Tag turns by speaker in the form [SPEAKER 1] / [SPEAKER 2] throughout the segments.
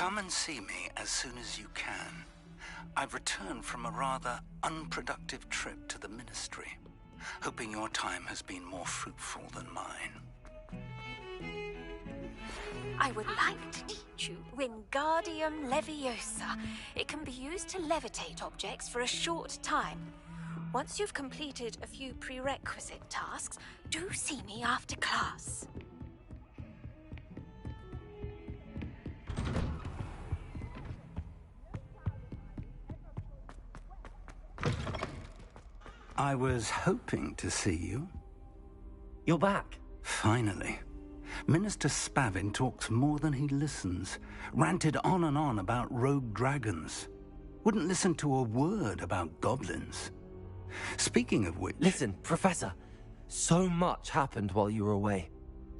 [SPEAKER 1] Come and see me as soon as you can. I've returned from a rather unproductive trip to the Ministry, hoping your time has been more fruitful than mine.
[SPEAKER 2] I would like to teach you Wingardium Leviosa. It can be used to levitate objects for a short time. Once you've completed a few prerequisite tasks, do see me after class.
[SPEAKER 1] I was hoping to see you.
[SPEAKER 3] You're back.
[SPEAKER 1] Finally. Minister Spavin talks more than he listens. Ranted on and on about rogue dragons. Wouldn't listen to a word about goblins. Speaking of which...
[SPEAKER 3] Listen, Professor. So much happened while you were away.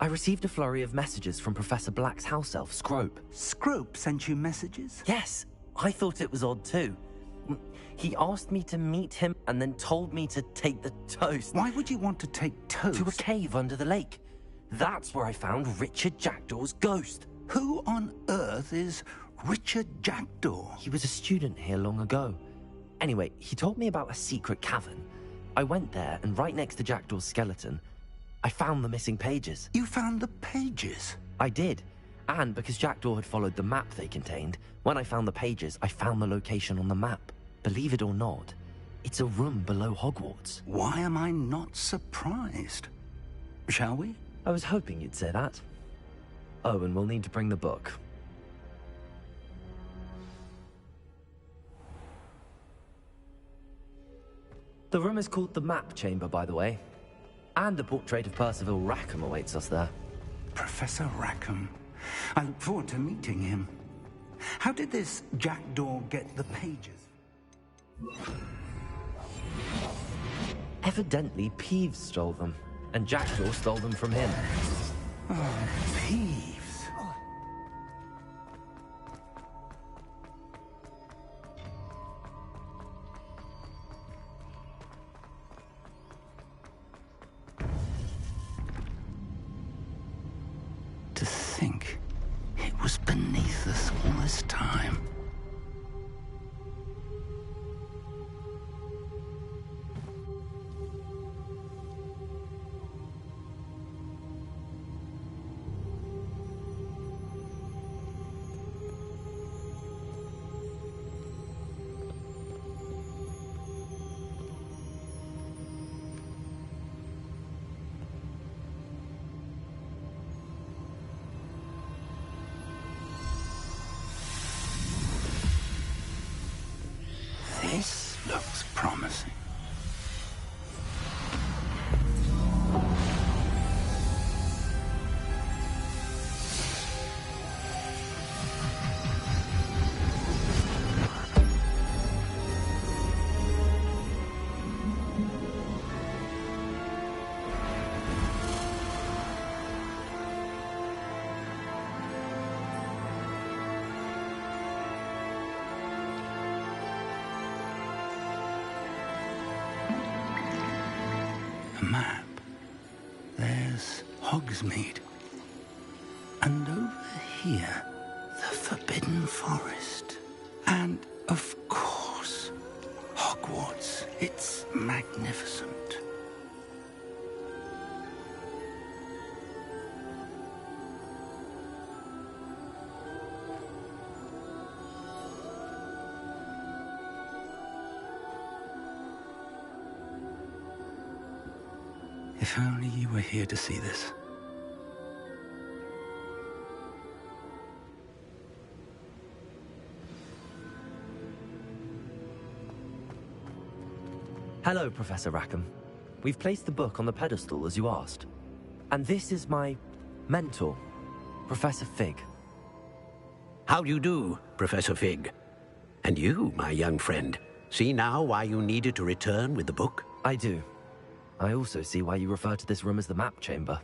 [SPEAKER 3] I received a flurry of messages from Professor Black's house elf, Scrope.
[SPEAKER 1] Scrope sent you messages?
[SPEAKER 3] Yes. I thought it was odd too. He asked me to meet him and then told me to take the toast.
[SPEAKER 1] Why would you want to take toast?
[SPEAKER 3] To a cave under the lake. That's where I found Richard Jackdaw's ghost.
[SPEAKER 1] Who on earth is Richard Jackdaw?
[SPEAKER 3] He was a student here long ago. Anyway, he told me about a secret cavern. I went there, and right next to Jackdaw's skeleton, I found the missing pages.
[SPEAKER 1] You found the pages?
[SPEAKER 3] I did. And because Jackdaw had followed the map they contained, when I found the pages, I found the location on the map. Believe it or not, it's a room below Hogwarts.
[SPEAKER 1] Why am I not surprised? Shall we?
[SPEAKER 3] I was hoping you'd say that. Oh, and we'll need to bring the book. The room is called the Map Chamber, by the way. And a portrait of Percival Rackham awaits us there.
[SPEAKER 1] Professor Rackham. I look forward to meeting him. How did this Jackdaw get the pages?
[SPEAKER 3] Evidently, Peeves stole them, and Jackdaw stole them from him.
[SPEAKER 1] Oh, Peeves. To think it was beneath us all this time. This looks promising. Map. There's Hogsmeade. And over here, the Forbidden Forest. And, of course, Hogwarts. It's magnificent. If only you were here to see this.
[SPEAKER 3] Hello, Professor Rackham. We've placed the book on the pedestal as you asked. And this is my mentor, Professor Fig.
[SPEAKER 4] How do you do, Professor Fig? And you, my young friend, see now why you needed to return with the book?
[SPEAKER 3] I do. I also see why you refer to this room as the Map Chamber.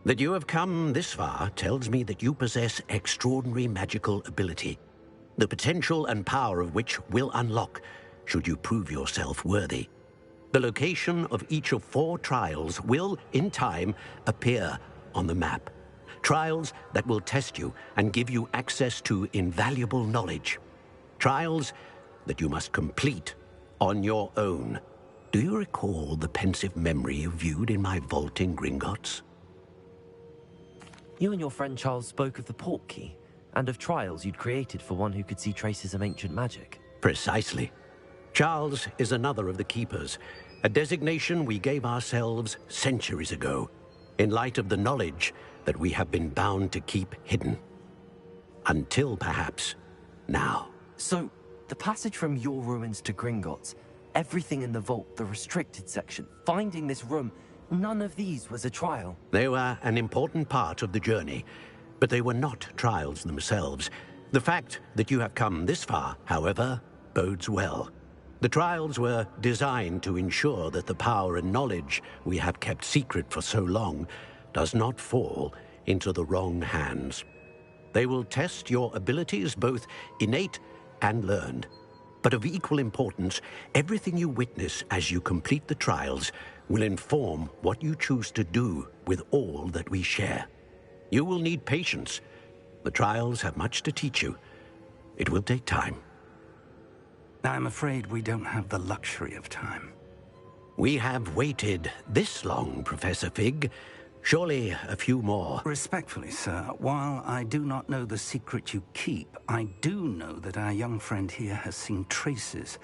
[SPEAKER 4] That you have come this far tells me that you possess extraordinary magical ability, the potential and power of which will unlock should you prove yourself worthy. The location of each of 4 trials will, in time, appear on the map. Trials that will test you and give you access to invaluable knowledge. Trials that you must complete on your own. Do you recall the pensive memory you viewed in my vault in Gringotts?
[SPEAKER 3] You and your friend Charles spoke of the port key, and of trials you'd created for one who could see traces of ancient magic.
[SPEAKER 4] Precisely. Charles is another of the Keepers, a designation we gave ourselves centuries ago, in light of the knowledge that we have been bound to keep hidden. Until, perhaps, now.
[SPEAKER 3] So, the passage from your ruins to Gringotts, everything in the vault, the restricted section, finding this room, none of these was a trial.
[SPEAKER 4] They were an important part of the journey, but they were not trials themselves. The fact that you have come this far, however, bodes well. The trials were designed to ensure that the power and knowledge we have kept secret for so long does not fall into the wrong hands. They will test your abilities, both innate and learned. But of equal importance, everything you witness as you complete the trials will inform what you choose to do with all that we share. You will need patience. The trials have much to teach you. It will take time.
[SPEAKER 1] I'm afraid we don't have the luxury of time.
[SPEAKER 4] We have waited this long, Professor Fig. Surely a few more.
[SPEAKER 1] Respectfully, sir, while I do not know the secret you keep, I do know that our young friend here has seen traces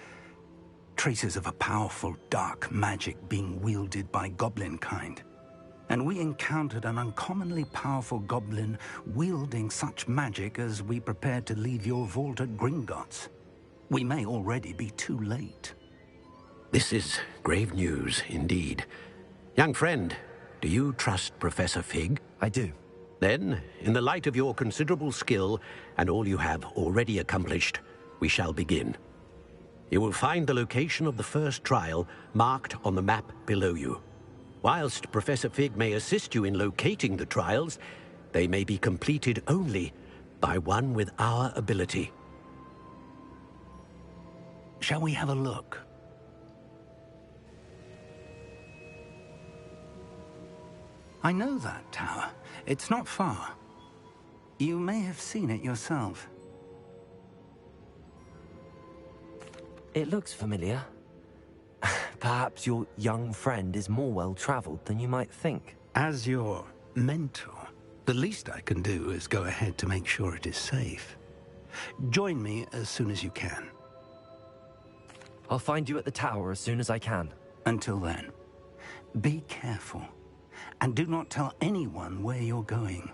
[SPEAKER 1] of a powerful dark magic being wielded by goblin kind. And we encountered an uncommonly powerful goblin wielding such magic as we prepared to leave your vault at Gringotts. We may already be too late.
[SPEAKER 4] This is grave news, indeed. Young friend, do you trust Professor Fig?
[SPEAKER 3] I do.
[SPEAKER 4] Then, in the light of your considerable skill and all you have already accomplished, we shall begin. You will find the location of the first trial marked on the map below you. Whilst Professor Fig may assist you in locating the trials, they may be completed only by one with our ability.
[SPEAKER 1] Shall we have a look? I know that tower. It's not far. You may have seen it yourself.
[SPEAKER 3] It looks familiar. Perhaps your young friend is more well-traveled than you might think.
[SPEAKER 1] As your mentor, the least I can do is go ahead to make sure it is safe. Join me as soon as you can.
[SPEAKER 3] I'll find you at the tower as soon as I can.
[SPEAKER 1] Until then, be careful, and do not tell anyone where you're going.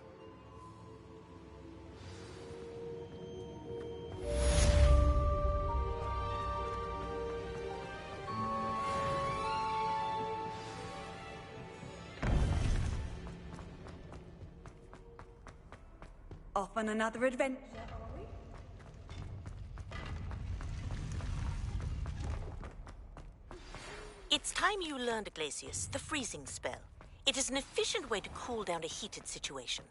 [SPEAKER 5] Off on another adventure.
[SPEAKER 6] It's time you learned, Glacius, the freezing spell. It is an efficient way to cool down a heated situation.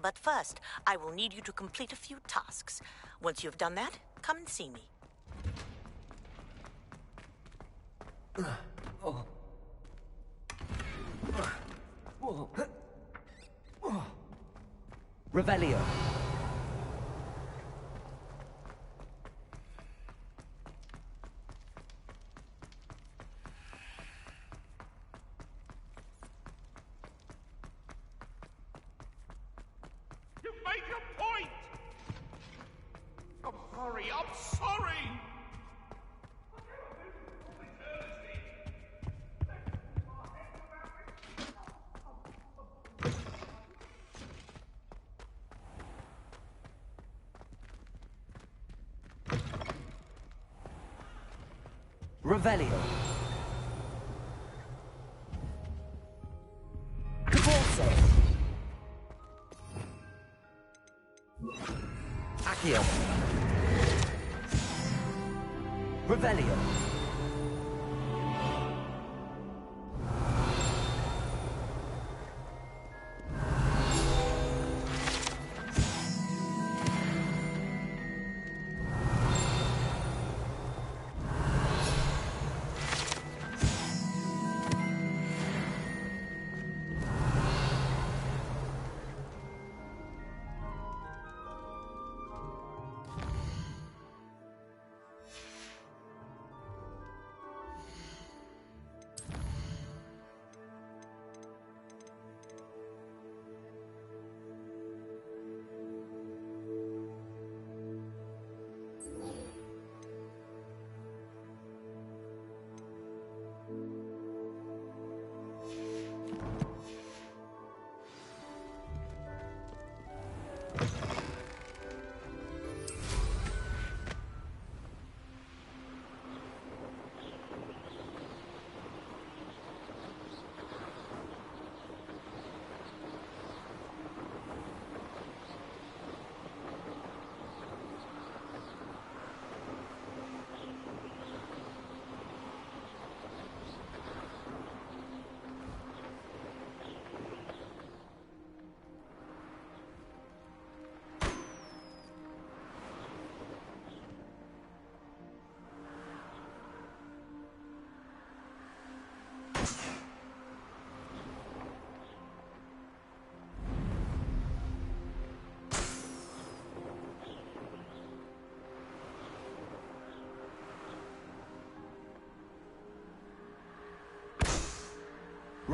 [SPEAKER 6] But first, I will need you to complete a few tasks. Once you've done that, come and see me.
[SPEAKER 3] Revelio.
[SPEAKER 7] You make a point! I'm sorry!
[SPEAKER 3] Revelio. Caborso. Accio. Revelio.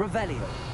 [SPEAKER 3] Revelio.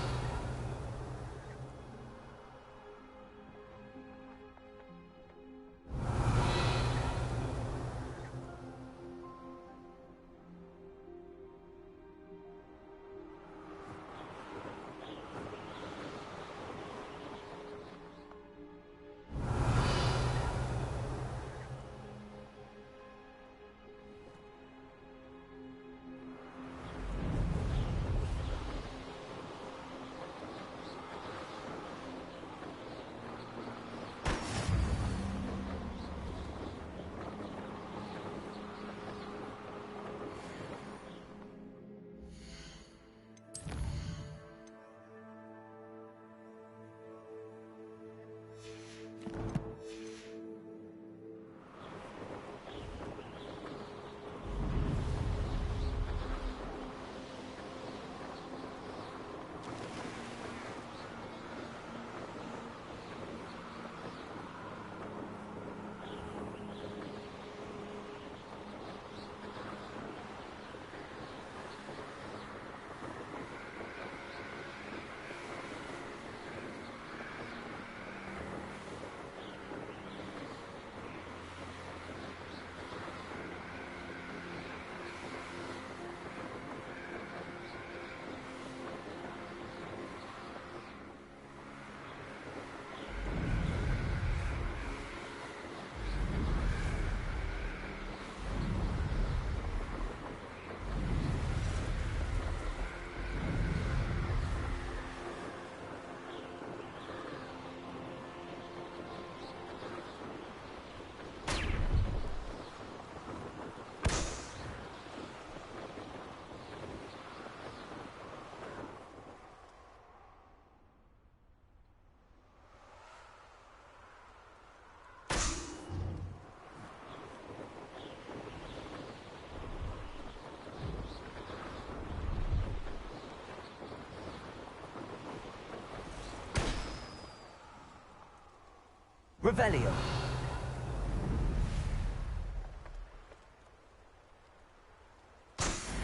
[SPEAKER 3] Revelio.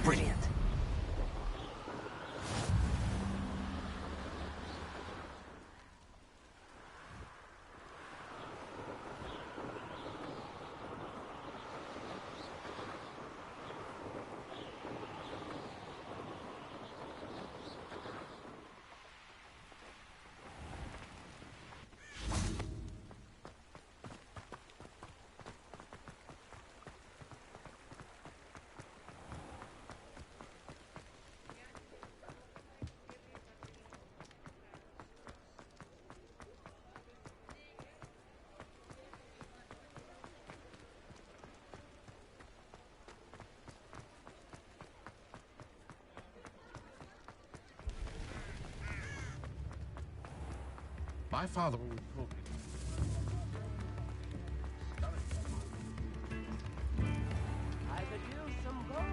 [SPEAKER 3] Brilliant.
[SPEAKER 7] My father always taught me.
[SPEAKER 8] I could use some gold.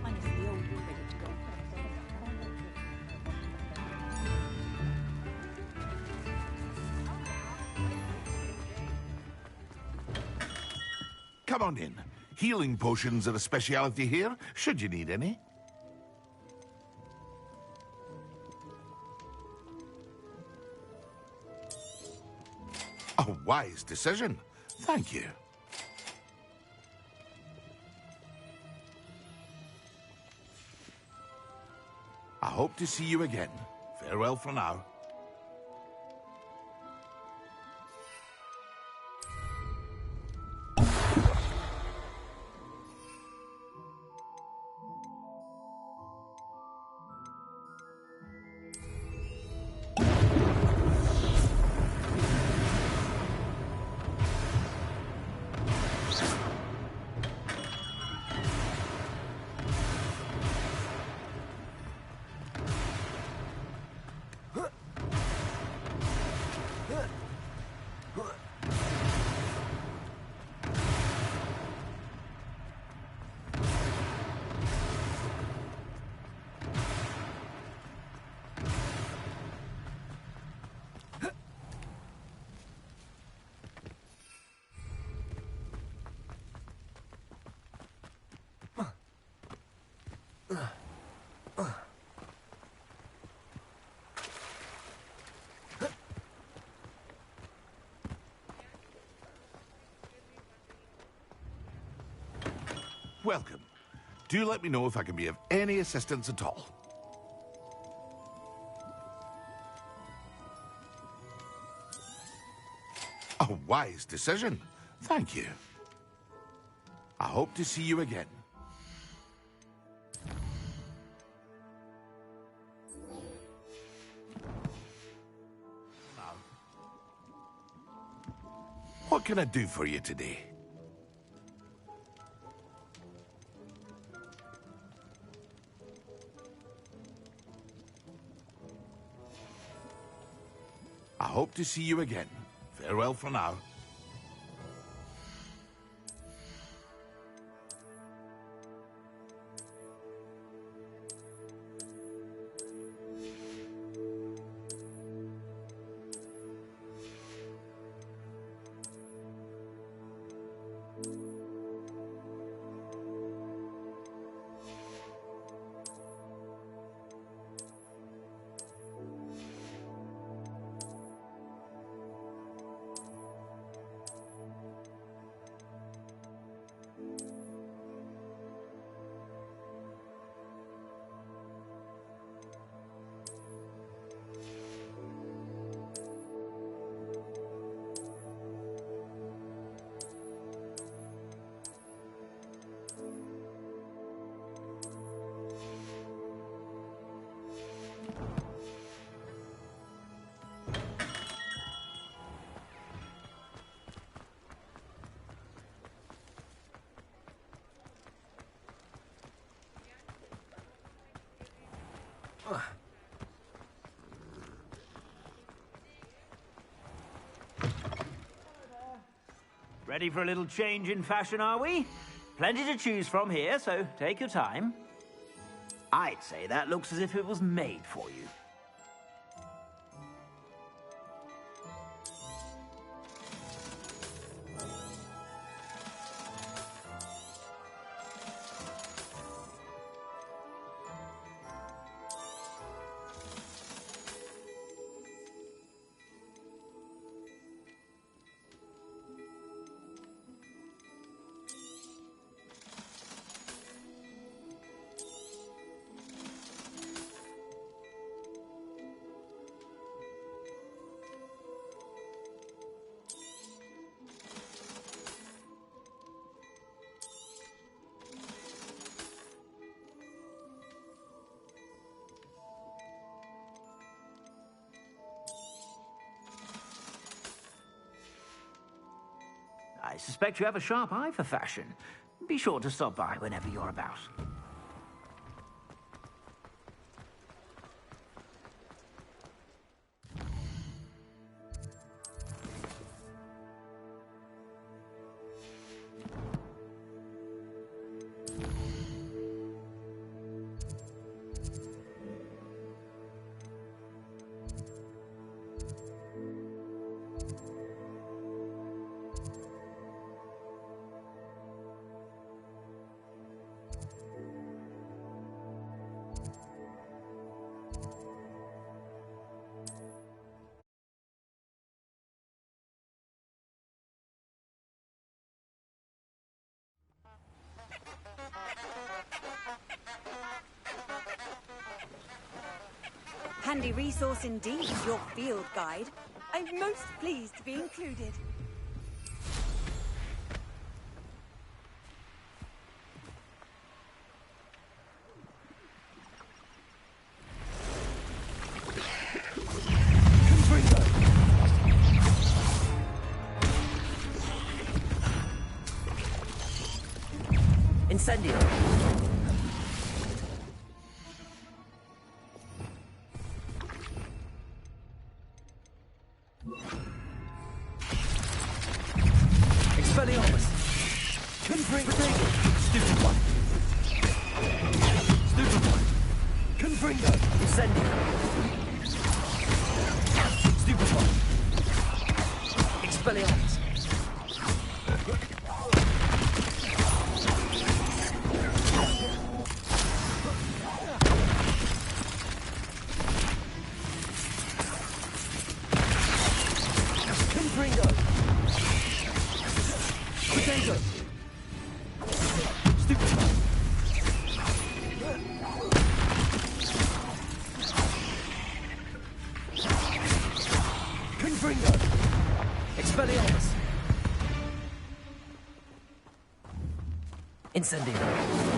[SPEAKER 5] Honestly, all you're ready to go.
[SPEAKER 7] Come on in. Healing potions are a speciality here, should you need any. A wise decision. Thank you. I hope to see you again. Farewell for now. Welcome. Do let me know if I can be of any assistance at all. A wise decision. Thank you. I hope to see you again. What can I do for you today? I hope to see you again. Farewell for now.
[SPEAKER 9] Ready for a little change in fashion, are we? Plenty to choose from here, so take your time. I'd say that looks as if it was made for you. I suspect you have a sharp eye for fashion. Be sure to stop by whenever you're about.
[SPEAKER 5] Handy resource indeed, your field guide. I'm most pleased to be included.
[SPEAKER 3] Incendio! Expelliarmus! Confringo! Stupid one! Stupid one! Confringo! Incendio! Stupid one! Expelliarmus! Confringo! Potato! Stupid! Expelliarmus! Incendio.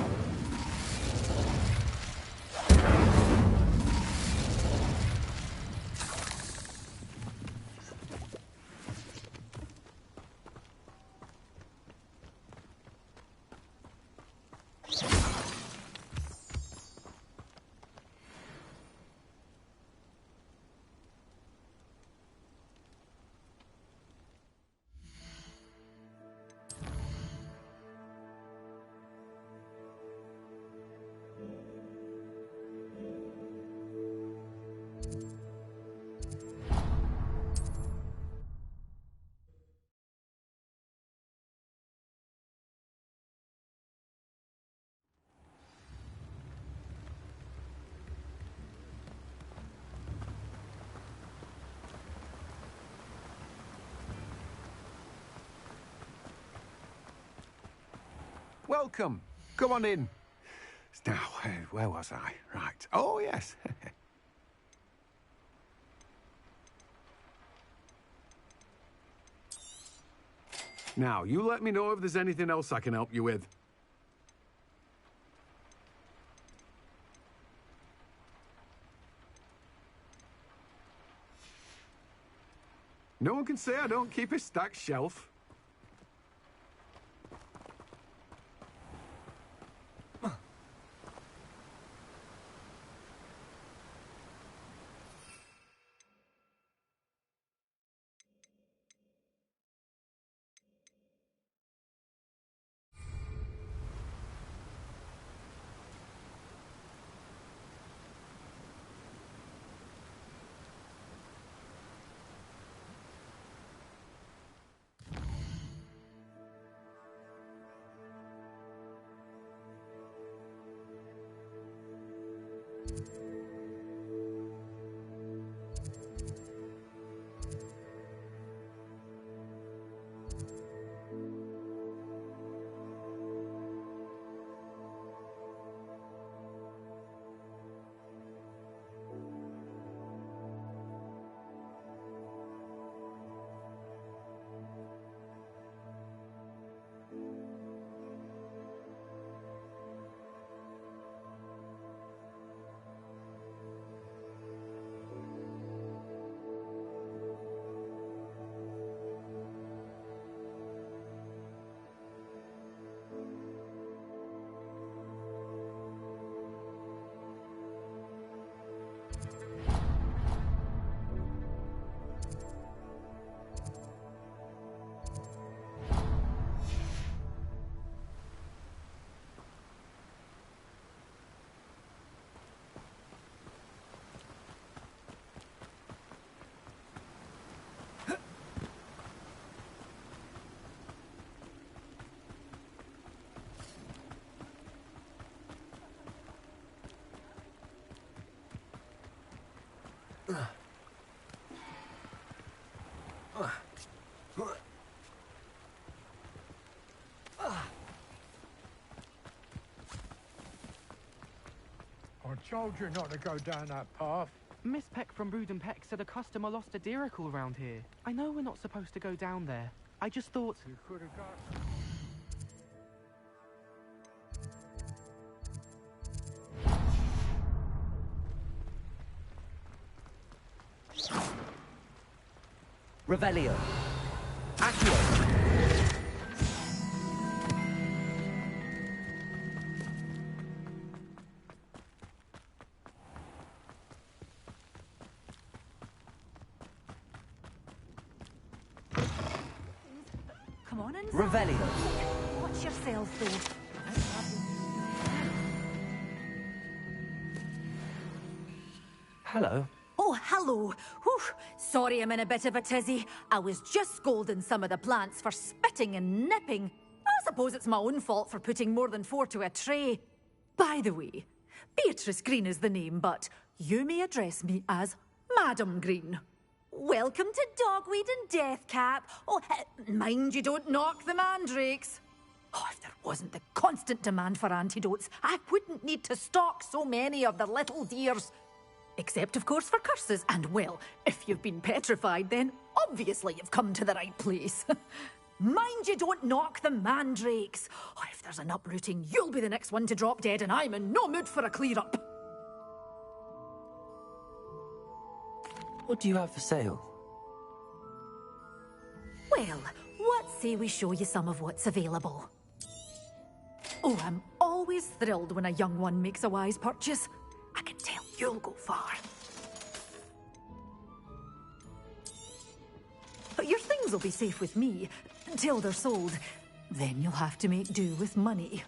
[SPEAKER 10] Welcome. Come on in. Now, where was I? Right. Oh, yes. Now, you let me know if there's anything else I can help you with. No one can say I don't keep a stacked shelf.
[SPEAKER 11] I told you not to go down that path.
[SPEAKER 12] Miss Peck from Brood and Peck said a customer lost a deeracle around here. I know we're not supposed to go down there. I just thought...
[SPEAKER 11] You could have got...
[SPEAKER 3] Revelio. Accio.
[SPEAKER 5] Come on inside.
[SPEAKER 3] Revelio.
[SPEAKER 5] Watch yourself, though.
[SPEAKER 3] Hello.
[SPEAKER 5] Oh, hello. Whew. Sorry I'm in a bit of a tizzy. I was just scolding some of the plants for spitting and nipping. I suppose it's my own fault for putting more than 4 to a tray. By the way, Beatrice Green is the name, but you may address me as Madam Green. Welcome to Dogweed and Deathcap. Oh, mind you don't knock the mandrakes. Oh, if there wasn't the constant demand for antidotes, I wouldn't need to stock so many of the little dears. Except, of course, for curses. And, well, if you've been petrified, then Obviously, you've come to the right place. Mind you don't knock the mandrakes. Oh, if there's an uprooting, you'll be the next one to drop dead, and I'm in no mood for a clear-up.
[SPEAKER 3] What do you have for sale?
[SPEAKER 5] Well, what say we show you some of what's available? Oh, I'm always thrilled when a young one makes a wise purchase. I can tell you'll go far. But your things will be safe with me, till they're sold. Then you'll have to make do with money.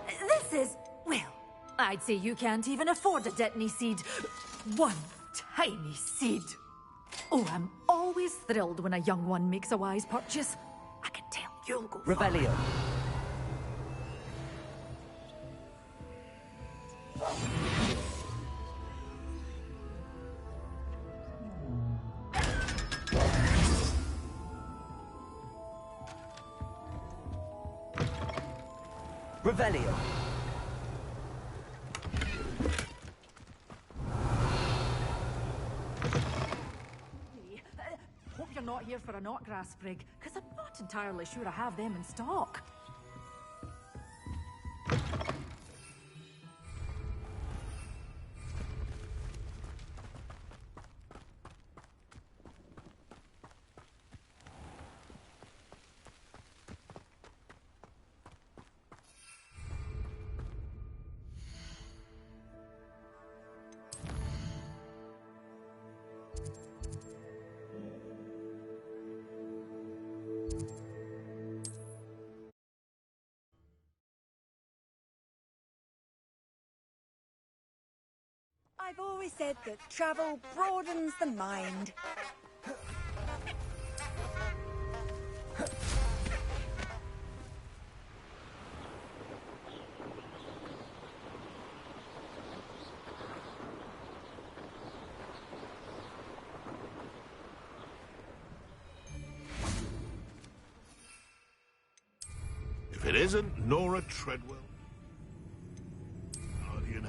[SPEAKER 5] This is, well, I'd say you can't even afford a Detney seed. One tiny seed. Oh, I'm always thrilled when a young one makes a wise purchase. I can tell you'll go far.
[SPEAKER 3] Revelio. Revelio.
[SPEAKER 5] Hope you're not here for a knotgrass sprig, because I'm not entirely sure I have them in stock.
[SPEAKER 13] I've always said that travel broadens the mind.
[SPEAKER 7] If it isn't Nora Treadwell, Guardian.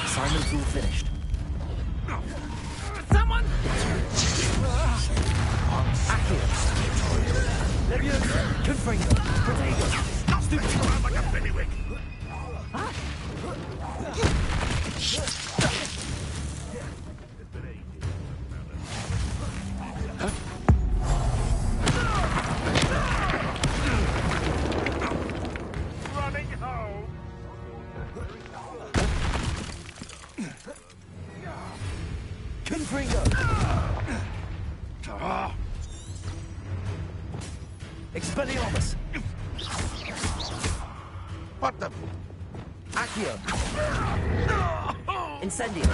[SPEAKER 3] Assignment's all finished.
[SPEAKER 13] Someone!
[SPEAKER 3] Accio. Leviosa. Confringo. Protego.
[SPEAKER 7] Stop sticking around like a bellywig. Running home.
[SPEAKER 3] Confringo. Expelliarmus.
[SPEAKER 7] What the?
[SPEAKER 3] Accio. Incendio.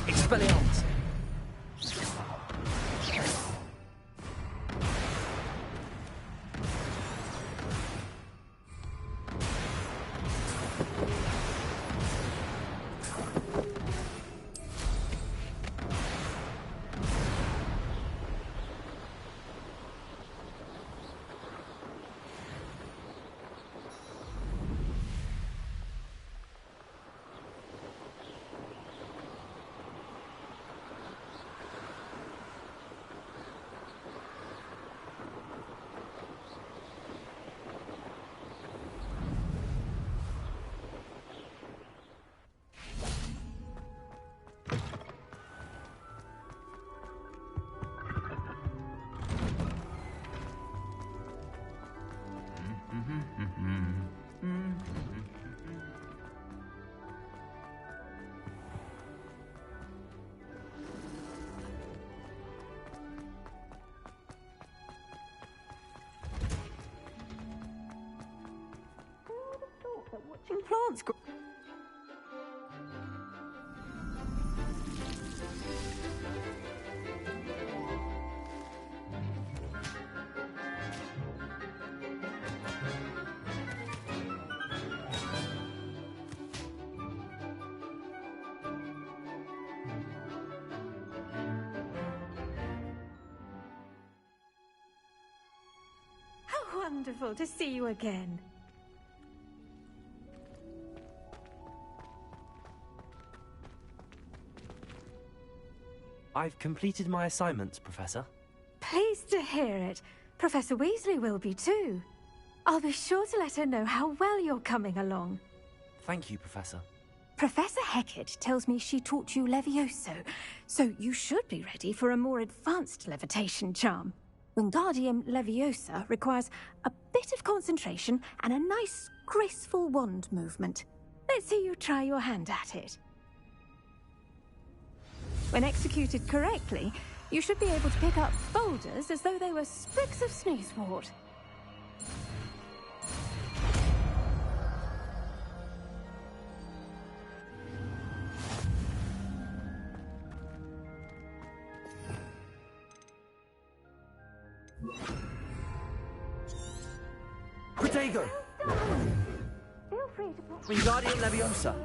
[SPEAKER 3] Expelliarmus.
[SPEAKER 5] God's
[SPEAKER 2] How wonderful to see you again.
[SPEAKER 3] I've completed my assignments, Professor.
[SPEAKER 2] Pleased to hear it. Professor Weasley will be too. I'll be sure to let her know how well you're coming along.
[SPEAKER 3] Thank you, Professor.
[SPEAKER 2] Professor Hecat tells me she taught you Levioso, so you should be ready for a more advanced levitation charm. Wingardium Leviosa requires a bit of concentration and a nice, graceful wand movement. Let's see you try your hand at it. When executed correctly, you should be able to pick up boulders as though they were sprigs of snoozewort.
[SPEAKER 3] Protego!
[SPEAKER 2] Feel free to put...
[SPEAKER 3] Wingardium Leviosa!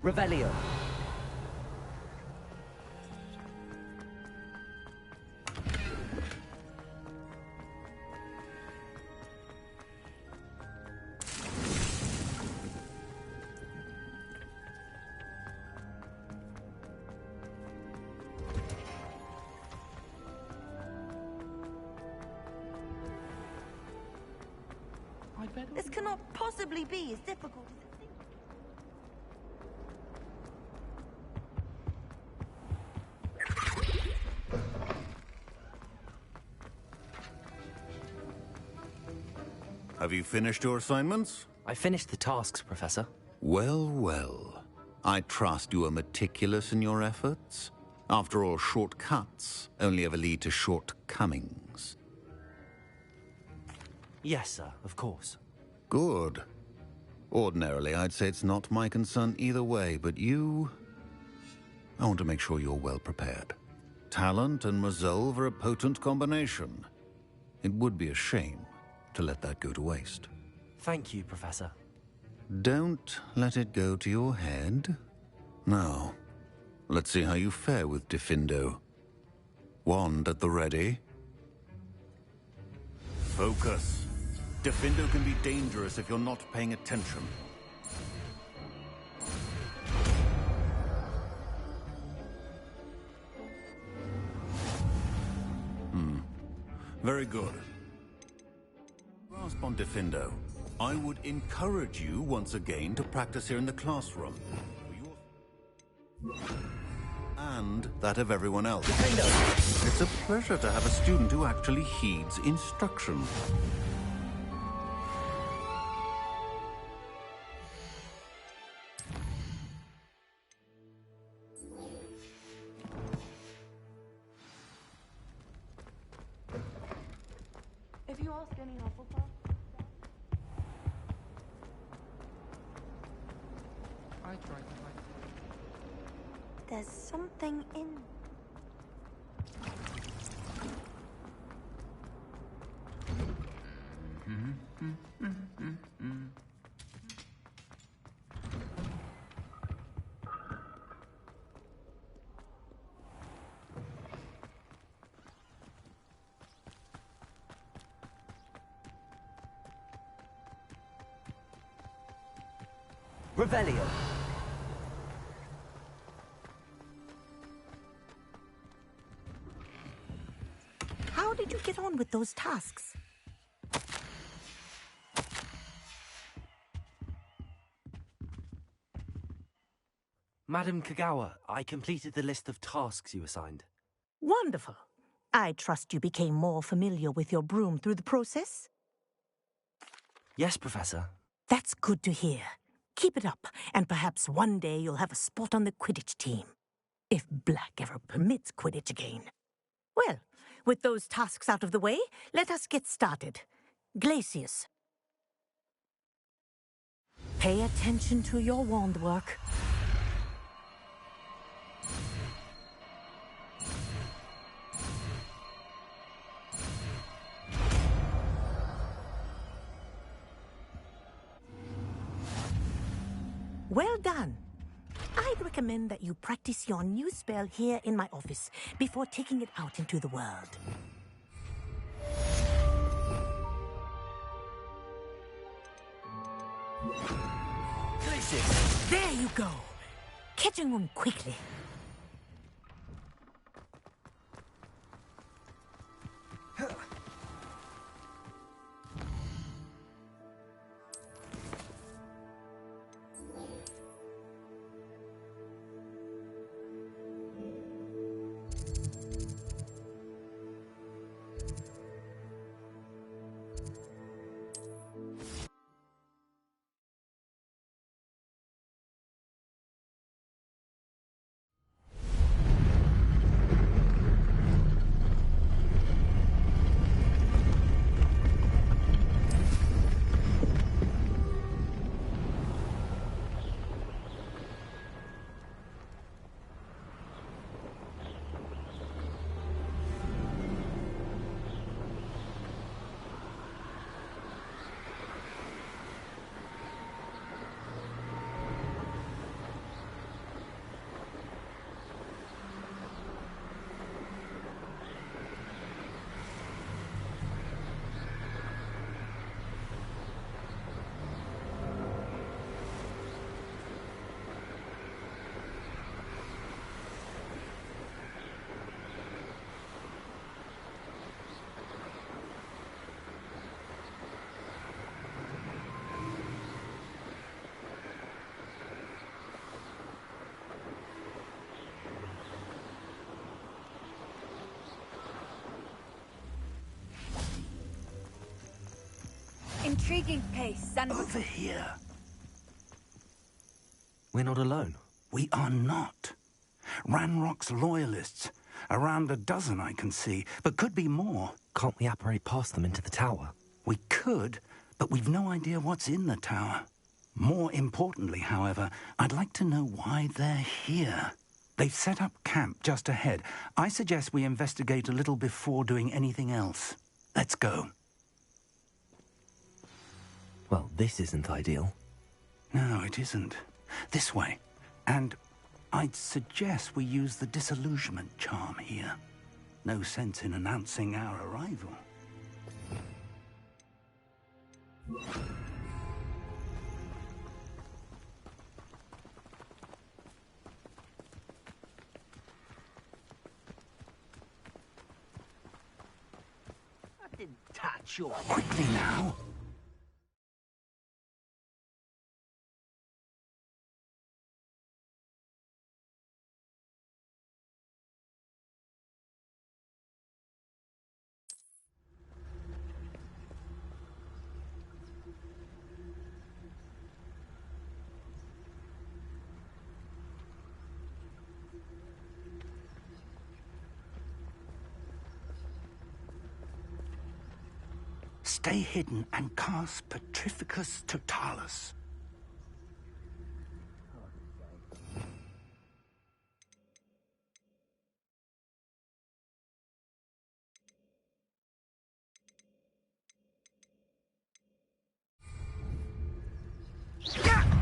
[SPEAKER 3] Revelio.
[SPEAKER 6] This cannot possibly be as difficult as it seems.
[SPEAKER 14] Have you finished your assignments?
[SPEAKER 3] I finished the tasks, Professor.
[SPEAKER 14] Well, well. I trust you are meticulous in your efforts. After all, shortcuts only ever lead to shortcomings.
[SPEAKER 3] Yes, sir, of course.
[SPEAKER 14] Good. Ordinarily, I'd say it's not my concern either way, but you... I want to make sure you're well prepared. Talent and resolve are a potent combination. It would be a shame to let that go to waste.
[SPEAKER 3] Thank you, Professor.
[SPEAKER 14] Don't let it go to your head. Now, let's see how you fare with Diffindo. Wand at the ready. Focus. Diffindo can be dangerous if you're not paying attention. Very good. Grasp on Diffindo. I would encourage you once again to practice here in the classroom. And that of everyone else. Diffindo! It's a pleasure to have a student who actually heeds instruction.
[SPEAKER 12] If you ask any Hufflepuff, I tried to like.
[SPEAKER 6] There's something in...
[SPEAKER 3] Revelio.
[SPEAKER 6] How did you get on with those tasks?
[SPEAKER 3] Madam Kagawa, I completed the list of tasks you assigned.
[SPEAKER 6] Wonderful. I trust you became more familiar with your broom through the process?
[SPEAKER 3] Yes, Professor.
[SPEAKER 6] That's good to hear. Keep it up, and perhaps one day you'll have a spot on the Quidditch team. If Black ever permits Quidditch again. Well, with those tasks out of the way, let us get started. Glacius. Pay attention to your wand work. Well done. I'd recommend that you practice your new spell here in my office before taking it out into the world. There you go. Catching them quickly.
[SPEAKER 13] Intriguing pace and...
[SPEAKER 1] Over here.
[SPEAKER 3] We're not alone.
[SPEAKER 1] We are not. Ranrock's loyalists. Around a dozen I can see, but could be more.
[SPEAKER 3] Can't we apparate past them into the tower?
[SPEAKER 1] We could, but we've no idea what's in the tower. More importantly, however, I'd like to know why they're here. They've set up camp just ahead. I suggest we investigate a little before doing anything else. Let's go.
[SPEAKER 3] Well, this isn't ideal.
[SPEAKER 1] No, it isn't. This way. And I'd suggest we use the disillusionment charm here. No sense in announcing our arrival.
[SPEAKER 9] I didn't touch your...
[SPEAKER 1] Quickly now. Stay hidden and cast Petrificus Totalis.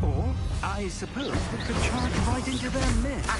[SPEAKER 1] Or, I suppose we could charge right into their midst.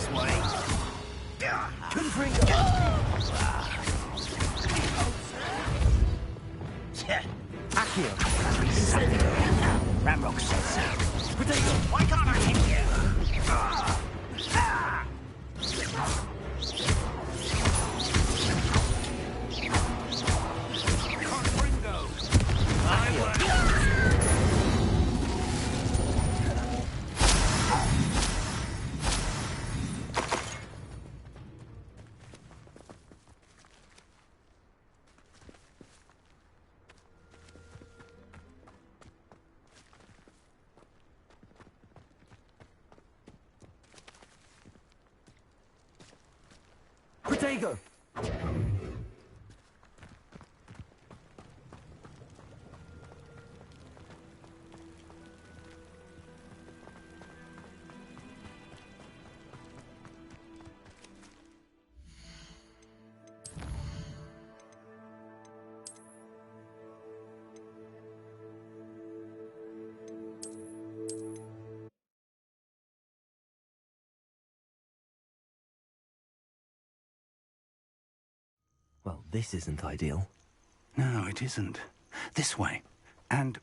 [SPEAKER 9] this way.
[SPEAKER 15] Accio. Ramrock says so. Potato, why can't I hit you?
[SPEAKER 9] Protego!
[SPEAKER 3] Well, this isn't ideal.
[SPEAKER 1] No, it isn't. This way. And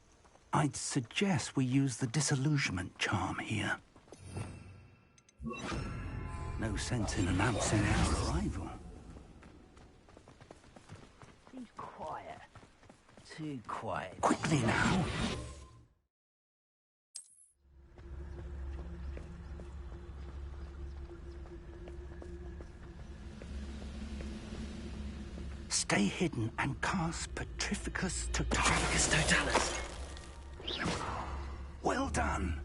[SPEAKER 1] I'd suggest we use the disillusionment charm here. No sense in announcing our arrival.
[SPEAKER 15] He's quiet. Too quiet.
[SPEAKER 1] Quickly now. Stay hidden and cast Petrificus Totalis. Well done.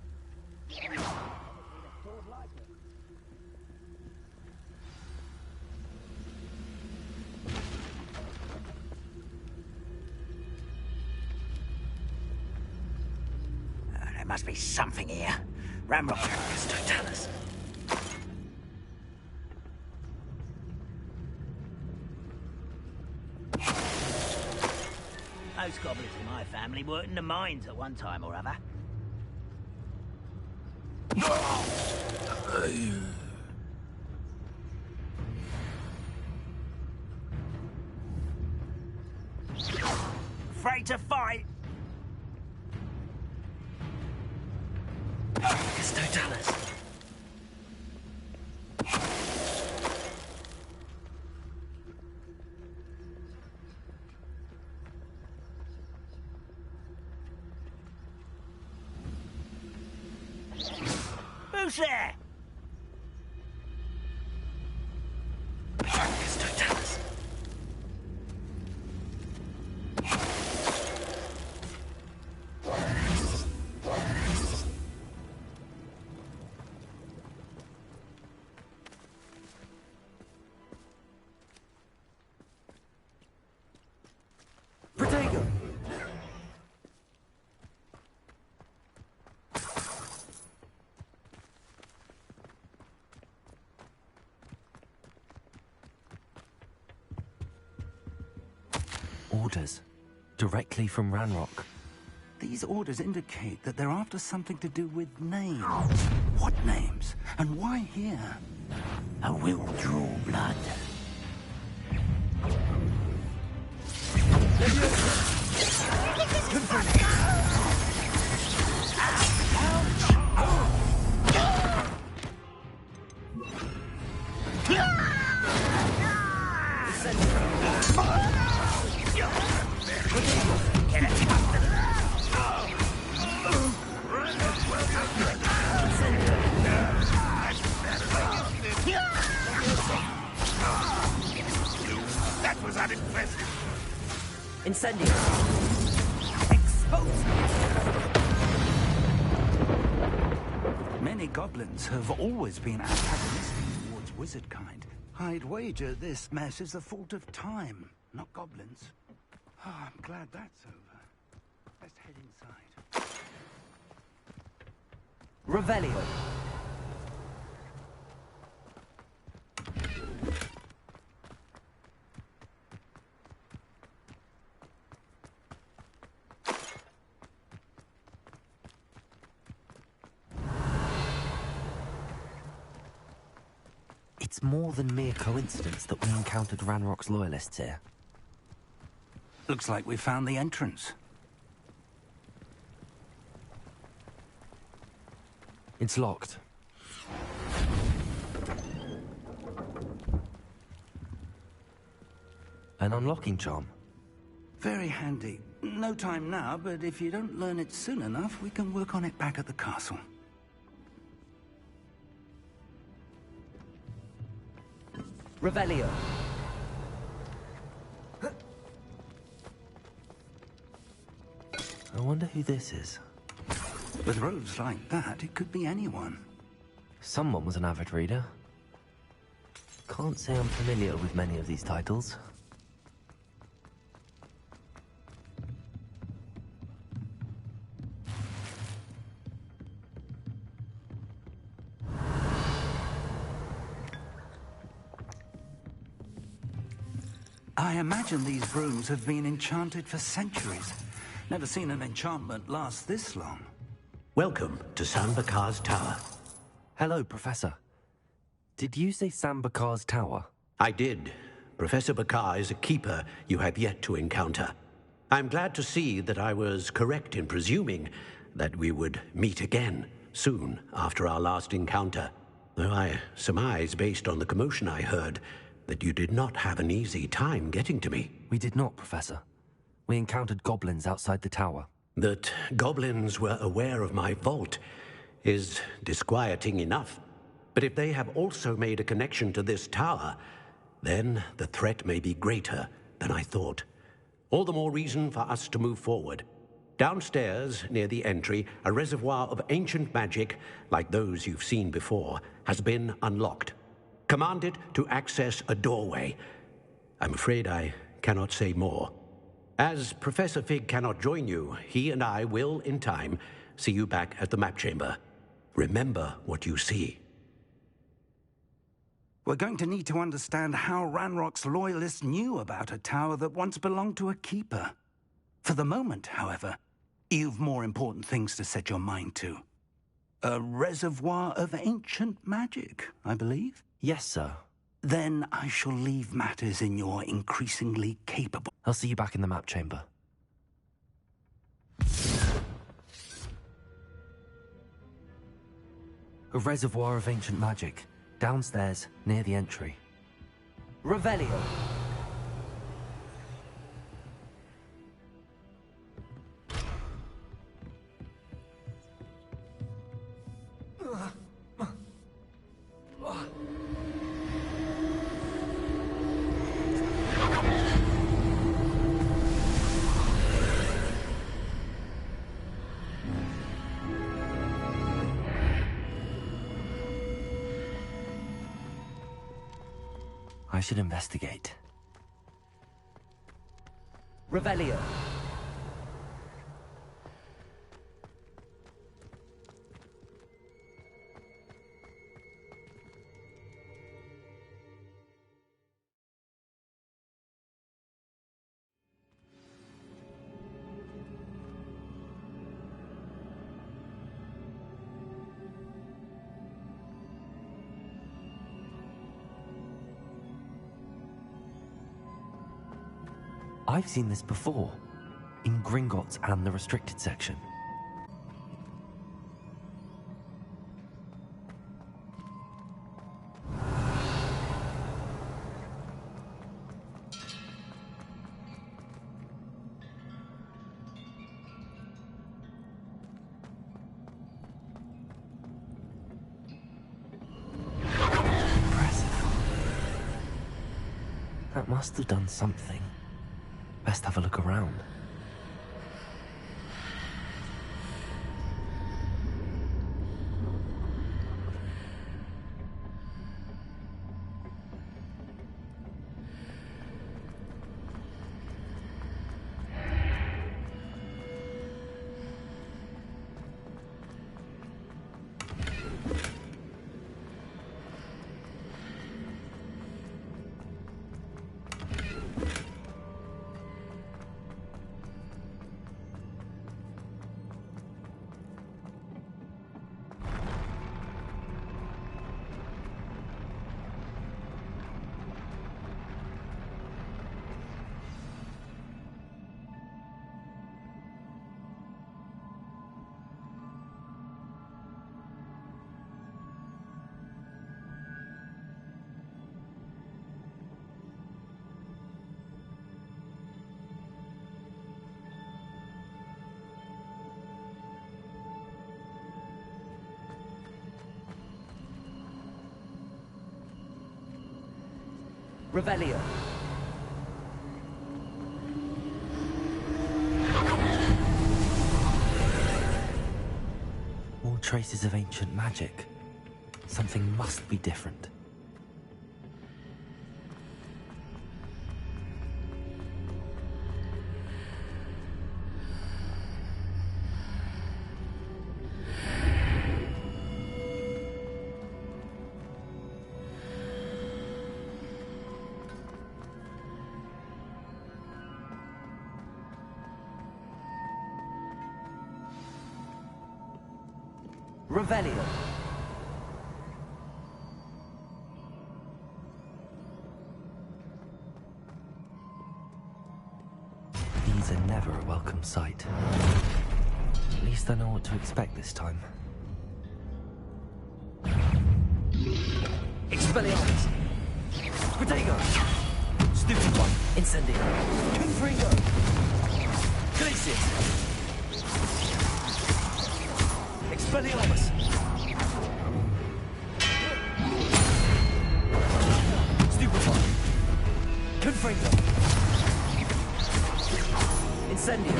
[SPEAKER 15] There must be something here. Ramrock Totalis. Most goblins in my family worked in the mines at one time or other. Afraid to fight? Totalis. Who's there? Totalis.
[SPEAKER 9] Protego!
[SPEAKER 3] Orders. Directly from Ranrock.
[SPEAKER 1] These orders indicate that they're after something to do with names. What names? And why here?
[SPEAKER 15] I will draw blood.
[SPEAKER 7] That was unimpressive.
[SPEAKER 15] Incendio.
[SPEAKER 1] Many goblins have always been antagonistic towards wizard kind. I'd wager this mess is the fault of time, not goblins. Oh, I'm glad that's over. Let's head inside.
[SPEAKER 9] Revelio.
[SPEAKER 3] It's more than mere coincidence that we encountered Ranrock's loyalists here.
[SPEAKER 1] Looks like we found the entrance.
[SPEAKER 3] It's locked. An unlocking charm.
[SPEAKER 1] Very handy. No time now, but if you don't learn it soon enough, we can work on it back at the castle.
[SPEAKER 3] Revelio. I wonder who this is.
[SPEAKER 1] With robes like that, it could be anyone.
[SPEAKER 3] Someone was an avid reader. Can't say I'm familiar with many of these titles.
[SPEAKER 1] I imagine these rooms have been enchanted for centuries. Never seen an enchantment last this long.
[SPEAKER 4] Welcome to Sambakar's Tower.
[SPEAKER 3] Hello, Professor. Did you say Sambakar's Tower?
[SPEAKER 4] I did. Professor Bakar is a keeper you have yet to encounter. I'm glad to see that I was correct in presuming that we would meet again soon after our last encounter. Though I surmise, based on the commotion I heard, that you did not have an easy time getting to me.
[SPEAKER 3] We did not, Professor. We encountered goblins outside the tower.
[SPEAKER 4] That goblins were aware of my vault is disquieting enough. But if they have also made a connection to this tower, then the threat may be greater than I thought. All the more reason for us to move forward. Downstairs, near the entry, a reservoir of ancient magic, like those you've seen before, has been unlocked. Command it to access a doorway. I'm afraid I cannot say more. As Professor Fig cannot join you, he and I will, in time, see you back at the map chamber. Remember what you see.
[SPEAKER 1] We're going to need to understand how Ranrock's loyalists knew about a tower that once belonged to a keeper. For the moment, however, you've more important things to set your mind to. A reservoir of ancient magic, I believe?
[SPEAKER 3] Yes, sir.
[SPEAKER 1] Then I shall leave matters in your increasingly capable...
[SPEAKER 3] I'll see you back in the map chamber. A reservoir of ancient magic. Downstairs, near the entry. Revelio! I should investigate. Revelio. I've seen this before, in Gringotts and the restricted section. Impressive. That must have done something. Best have a look around. Revelio. More traces of ancient magic. Something must be different. Revelio. These are never a welcome sight. At least I know what to expect this time. Expelliarmus! Protego! Stupid one! Incendio! Confringo! Glacius! Expelliarmus! Stupid one! Confringo! Incendio!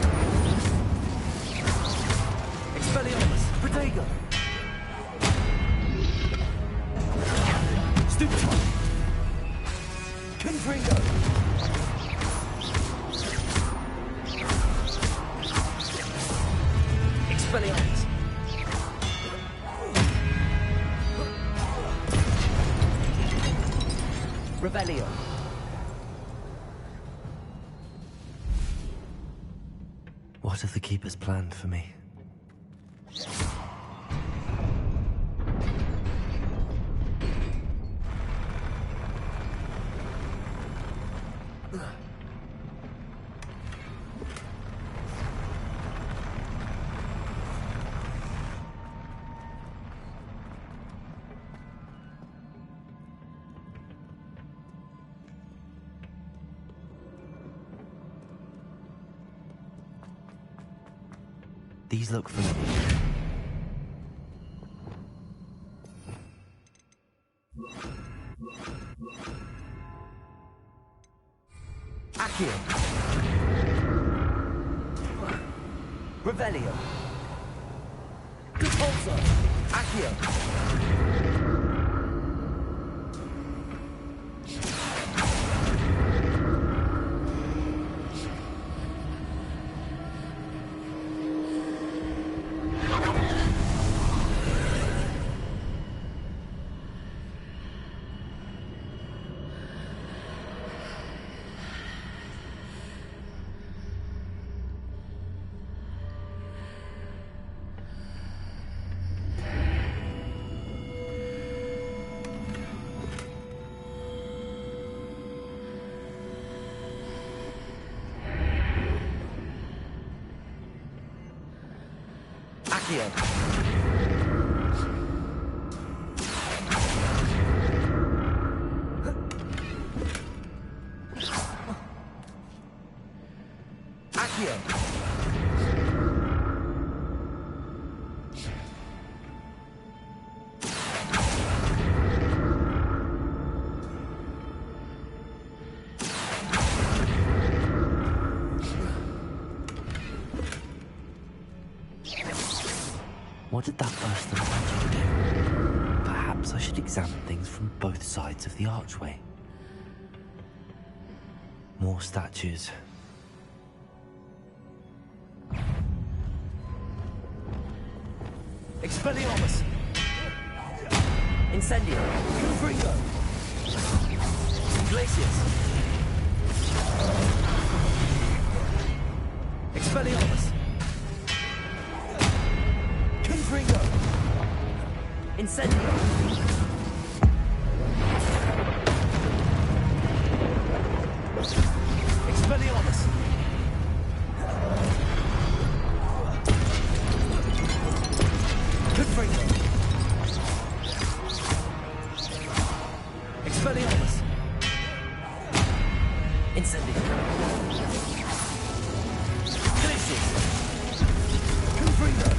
[SPEAKER 3] Expelliarmus! Protego! Stupid one! Confringo! Expelliarmus! Revelio. What have the Keepers planned for me? These look familiar. Accio. Revelio. Repulsor. Accio. Accio. Accio. What did that burst of magic do? Perhaps I should examine things from both sides of the archway. More statues. Expelliarmus! Incendio! Confringo! Glacius! Expelliarmus! Confringo! Incendio! Expelliarmus! Confringo! Expelliarmus! Incendio! Glacius! Confringo!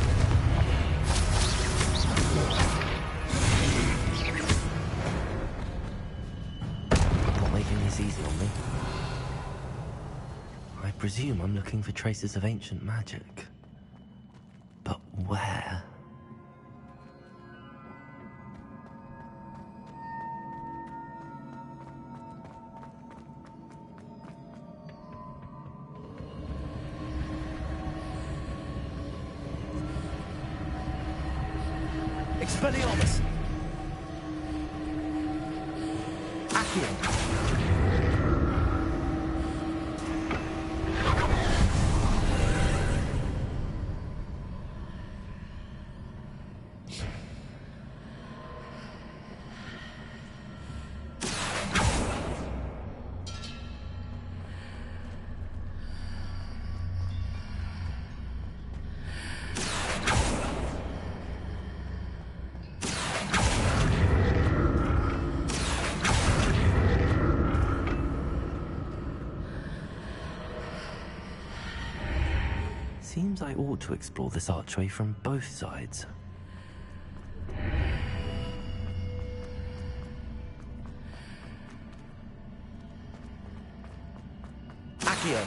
[SPEAKER 3] Not making these this easy on me. I presume I'm looking for traces of ancient magic. But where?
[SPEAKER 16] Expelliarmus! Accio!
[SPEAKER 3] Seems I ought to explore this archway from both sides.
[SPEAKER 16] Accio!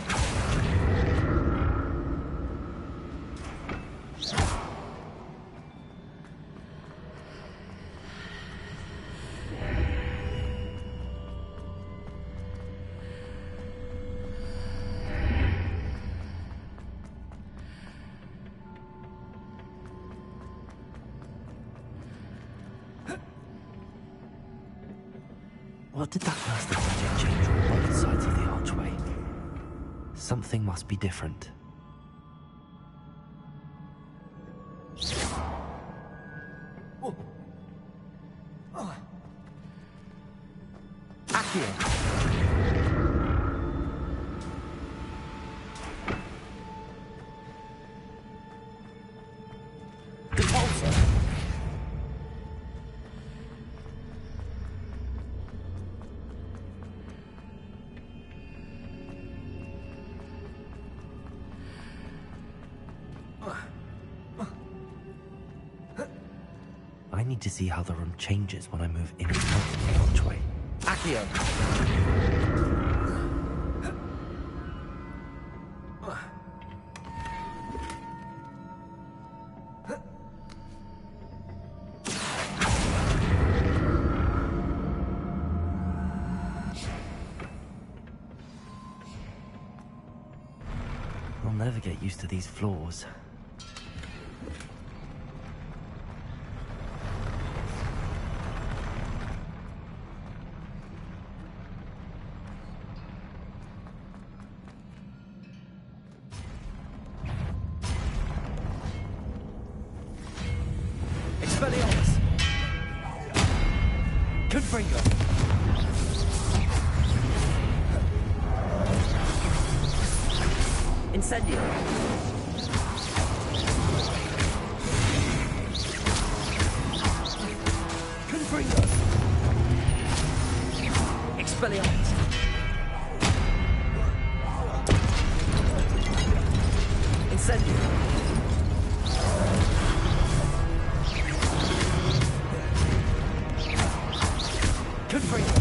[SPEAKER 3] What did that burst of magic change on both sides of the archway? Something must be different.
[SPEAKER 16] Accio!
[SPEAKER 3] I need to see how the room changes when I move in and out of the archway.
[SPEAKER 16] Accio!
[SPEAKER 3] I'll never get used to these floors.
[SPEAKER 16] Expelliarmus! Confringo! Incendio! Confringo! Expelliarmus! Incendio! Confringo!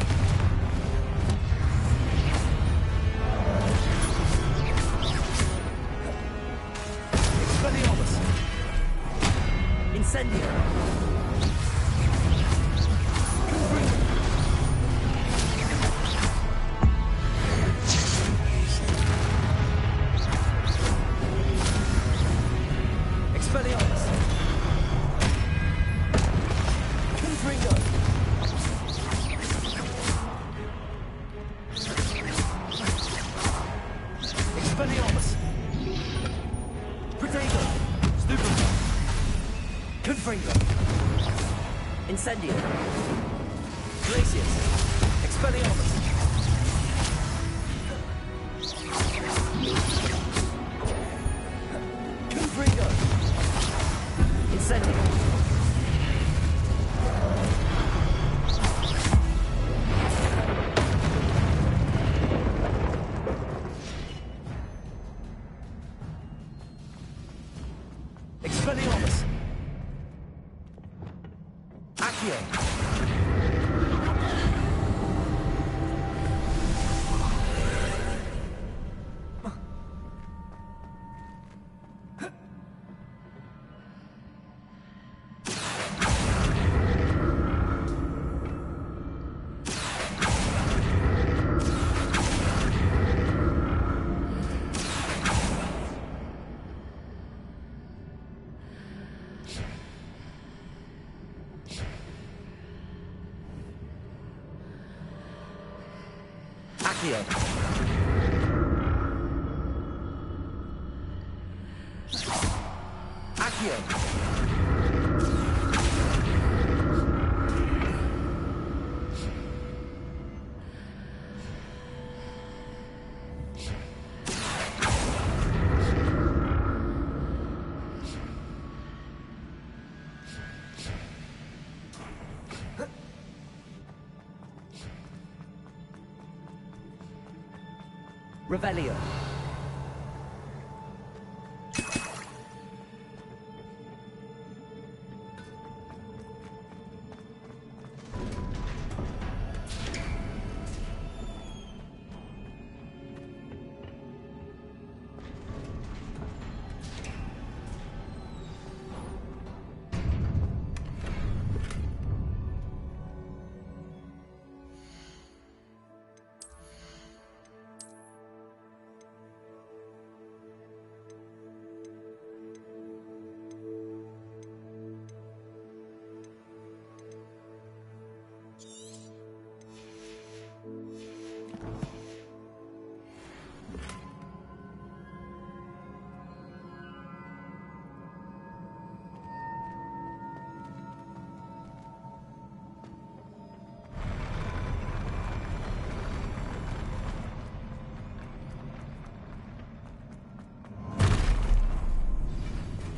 [SPEAKER 16] Expelliarmus! Incendio! Confringo! Expelliarmus! Confringo! Expelliarmus! Protego! Stupid! Confringo! Incendio! Glacius! Expelliarmus! Confringo! Incendio! Expelliarmus! Accio! Accio. Accio. Revelio.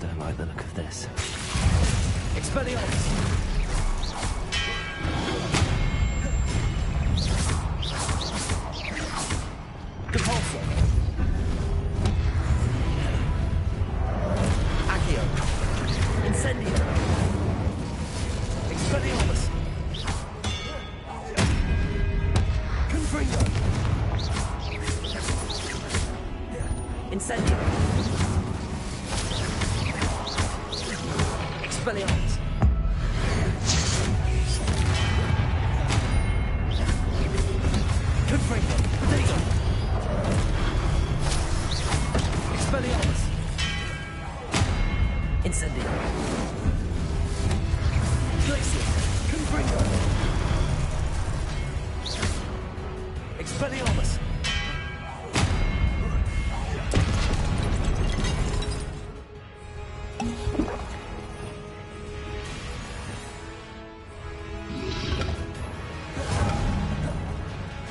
[SPEAKER 3] Don't like the look of this.
[SPEAKER 16] Expelliarmus. Compulsor. Accio. Incendio. Expelliarmus. Confringo. Incendio. Expelliarmus. Confringo. Potato. Expelliarmus. Incendio. Glacier. Confringo. Expelliarmus.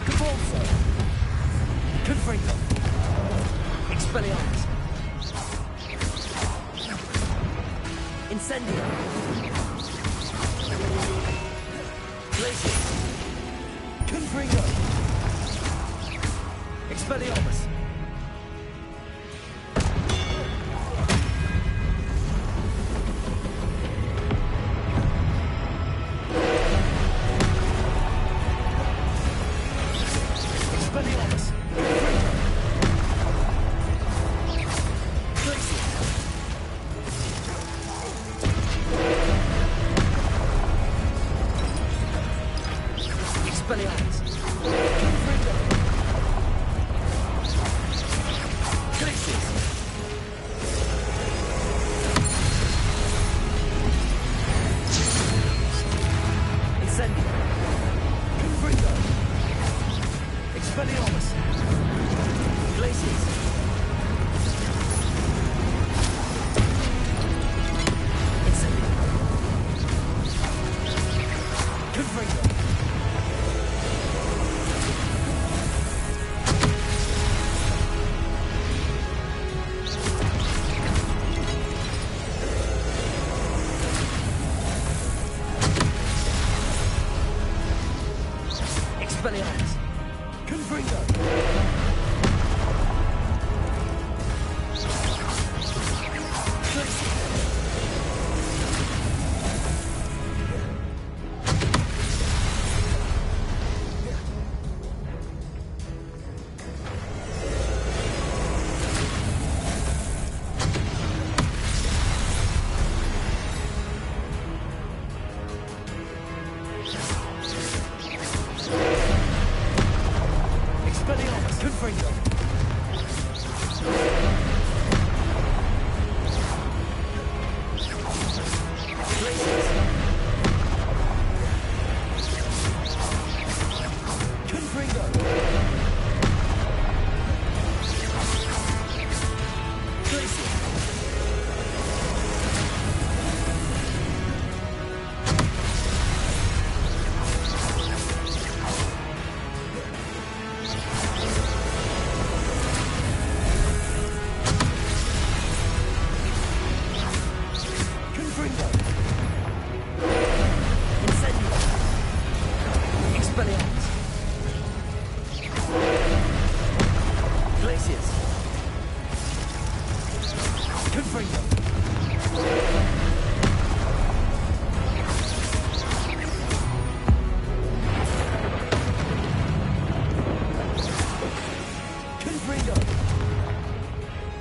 [SPEAKER 16] Compulsor. Confringo. Expelliarmus. Incendio. Glacier. Confringo. Expelliarmus. Expelliarmus. Glacier. Expelliarmus. Confringo. Glacier. Incendio. Confringo. Expelliarmus. Glaciers. Incendio. Confringo. Expelliarmus. Confringo. Glacier. Expelliarmus. Confringo. Glaciers. Confringo.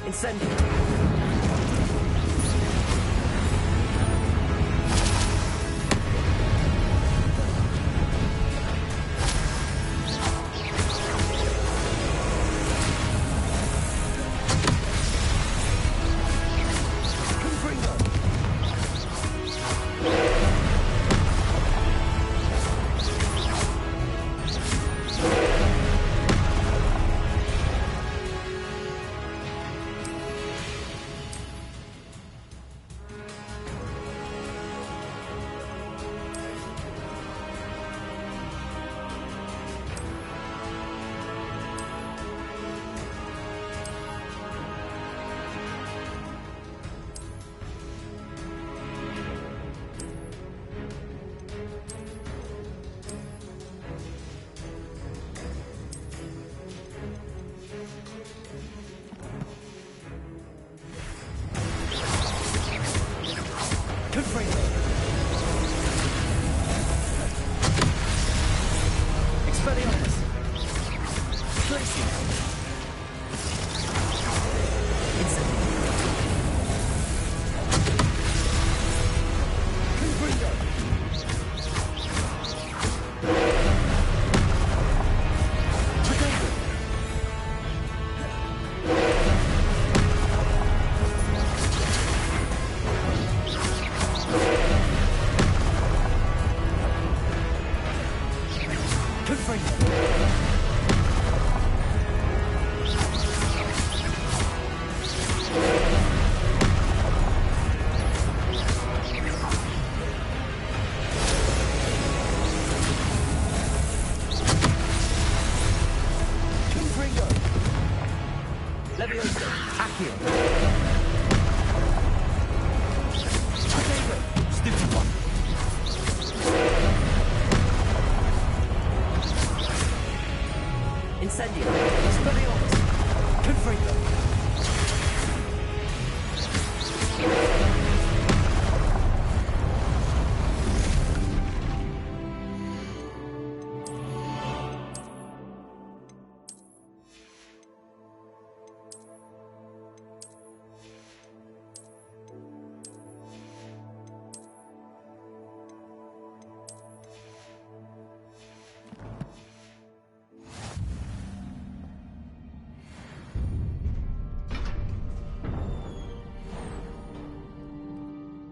[SPEAKER 16] Incendio.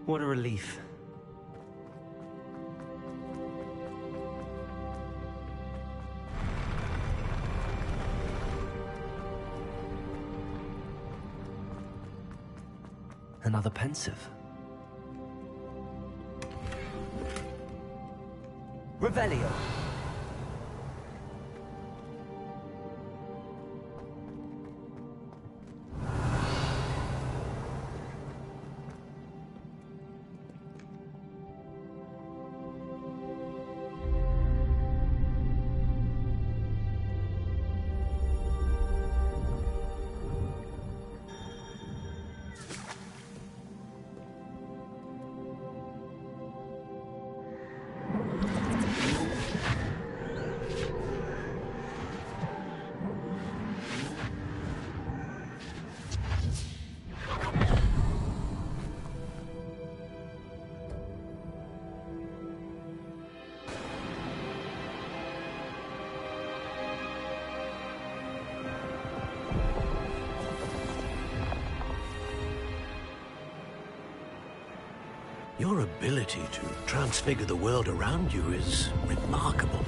[SPEAKER 3] What a relief. Another pensive.
[SPEAKER 16] Revelio.
[SPEAKER 4] Your ability to transfigure the world around you is remarkable.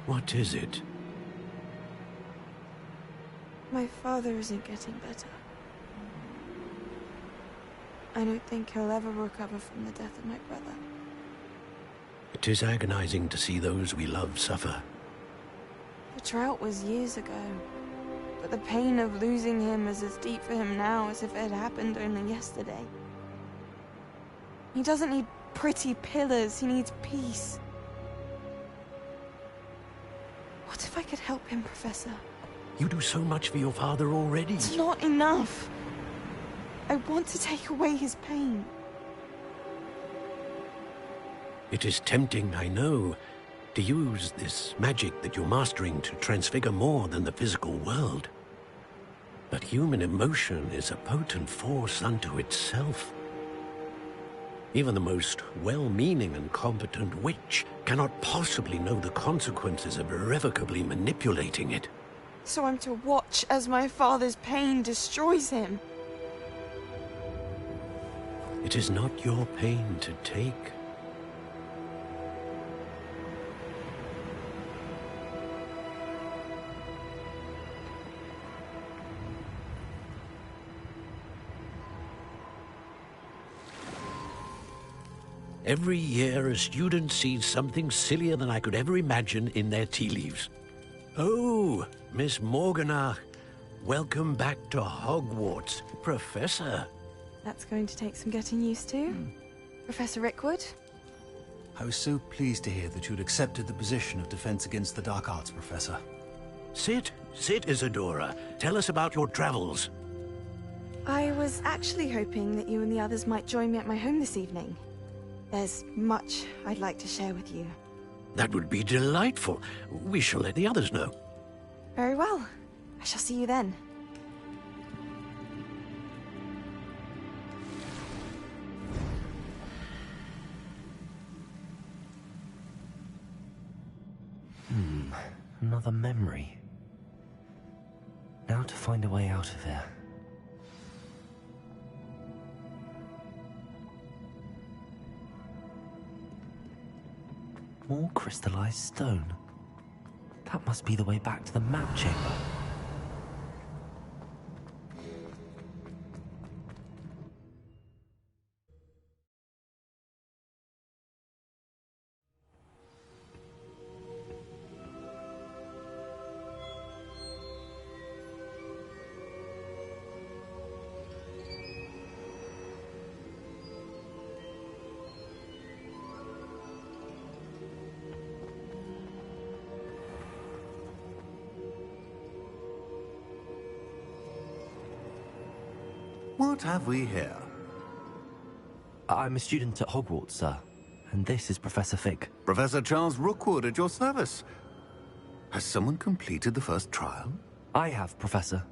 [SPEAKER 4] What is it?
[SPEAKER 17] My father isn't getting better. I don't think he'll ever recover from the death of my brother.
[SPEAKER 4] It is agonizing to see those we love suffer.
[SPEAKER 17] The drought was years ago, but the pain of losing him is as deep for him now as if it had happened only yesterday. He doesn't need pretty pillars, he needs peace. What if I could help him, Professor?
[SPEAKER 4] You do so much for your father already.
[SPEAKER 17] It's not enough. I want to take away his pain.
[SPEAKER 4] It is tempting, I know, to use this magic that you're mastering to transfigure more than the physical world. But human emotion is a potent force unto itself. Even the most well-meaning and competent witch cannot possibly know the consequences of irrevocably manipulating it.
[SPEAKER 17] So I'm to watch as my father's pain destroys him.
[SPEAKER 4] It is not your pain to take. Every year, a student sees something sillier than I could ever imagine in their tea leaves. Oh, Miss Morganach, welcome back to Hogwarts, Professor.
[SPEAKER 17] That's going to take some getting used to. Professor Rickwood?
[SPEAKER 18] I was so pleased to hear that you'd accepted the position of Defense Against the Dark Arts, Professor.
[SPEAKER 4] Sit, Isadora. Tell us about your travels.
[SPEAKER 17] I was actually hoping that you and the others might join me at my home this evening. There's much I'd like to share with you.
[SPEAKER 4] That would be delightful. We shall let the others know.
[SPEAKER 17] Very well. I shall see you then.
[SPEAKER 3] Another memory. Now to find a way out of here. More crystallized stone. That must be the way back to the map chamber.
[SPEAKER 14] What have we here?
[SPEAKER 3] I'm a student at Hogwarts, sir. And this is Professor Fig.
[SPEAKER 14] Professor Charles Rookwood at your service. Has someone completed the first trial?
[SPEAKER 3] I have, Professor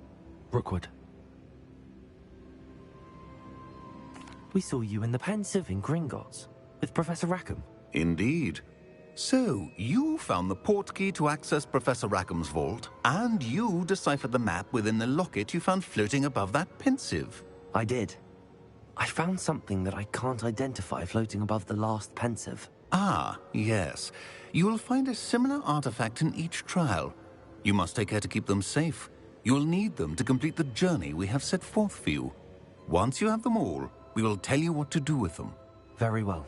[SPEAKER 3] Rookwood. We saw you in the Pensive in Gringotts with Professor Rackham.
[SPEAKER 14] Indeed. So, you found the portkey to access Professor Rackham's vault, and you deciphered the map within the locket you found floating above that Pensive.
[SPEAKER 3] I did. I found something that I can't identify floating above the last Pensive.
[SPEAKER 14] Ah, yes. You will find a similar artifact in each trial. You must take care to keep them safe. You will need them to complete the journey we have set forth for you. Once you have them all, we will tell you what to do with them.
[SPEAKER 3] Very well.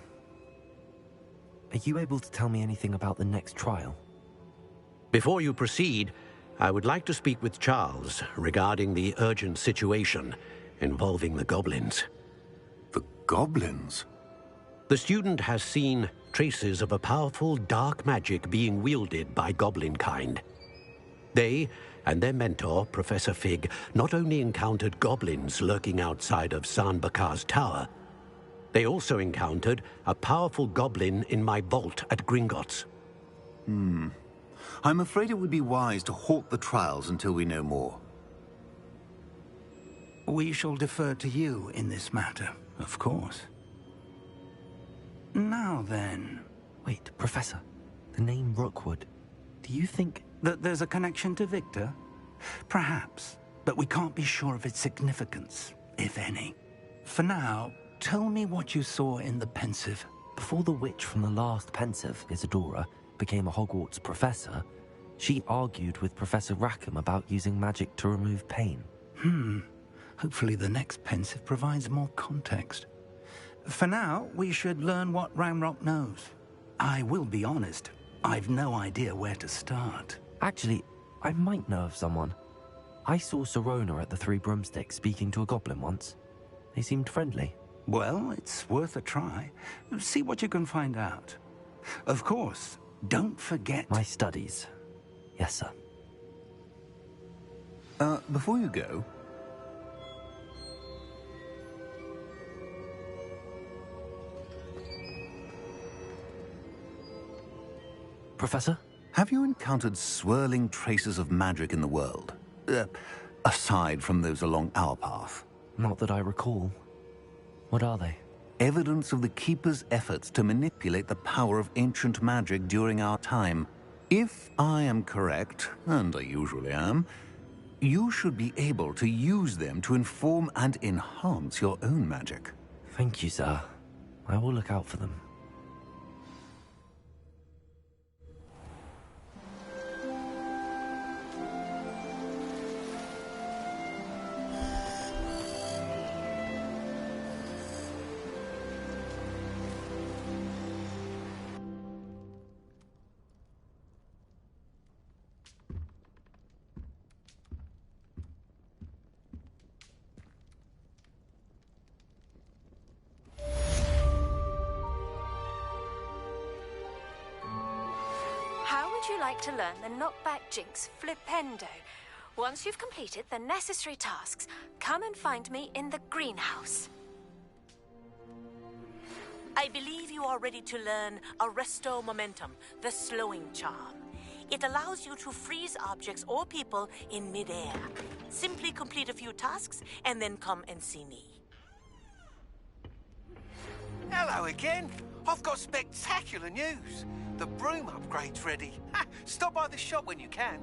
[SPEAKER 3] Are you able to tell me anything about the next trial?
[SPEAKER 4] Before you proceed, I would like to speak with Charles regarding the urgent situation involving the goblins.
[SPEAKER 14] The goblins?
[SPEAKER 4] The student has seen traces of a powerful dark magic being wielded by goblin kind. They and their mentor, Professor Fig, not only encountered goblins lurking outside of San Bakar's tower, they also encountered a powerful goblin in my vault at Gringotts.
[SPEAKER 14] I'm afraid it would be wise to halt the trials until we know more.
[SPEAKER 1] We shall defer to you in this matter, of course. Now then...
[SPEAKER 3] Wait, Professor. The name Rookwood. Do you think...
[SPEAKER 1] that there's a connection to Victor? Perhaps, but we can't be sure of its significance, if any. For now, tell me what you saw in the Pensive.
[SPEAKER 3] Before the witch from the last Pensive, Isadora, became a Hogwarts professor, she argued with Professor Rackham about using magic to remove pain.
[SPEAKER 1] Hopefully the next Pensive provides more context. For now, we should learn what Ranrock knows. I will be honest, I've no idea where to start.
[SPEAKER 3] Actually, I might know of someone. I saw Sirona at the Three Broomsticks speaking to a goblin once. They seemed friendly.
[SPEAKER 1] Well, it's worth a try. See what you can find out. Of course, don't forget...
[SPEAKER 3] My studies. Yes, sir.
[SPEAKER 14] Before you go...
[SPEAKER 3] Professor?
[SPEAKER 14] Have you encountered swirling traces of magic in the world? Aside from those along our path?
[SPEAKER 3] Not that I recall. What are they?
[SPEAKER 14] Evidence of the Keeper's efforts to manipulate the power of ancient magic during our time. If I am correct, and I usually am, you should be able to use them to inform and enhance your own magic.
[SPEAKER 3] Thank you, sir. I will look out for them.
[SPEAKER 2] How would you like to learn the knockback jinx flipendo? Once you've completed the necessary tasks, come and find me in the greenhouse.
[SPEAKER 6] I believe you are ready to learn Arresto Momentum, the slowing charm. It allows you to freeze objects or people in midair. Simply complete a few tasks and then come and see me.
[SPEAKER 19] Hello again. I've got spectacular news. The broom upgrade's ready. Stop by the shop when you can.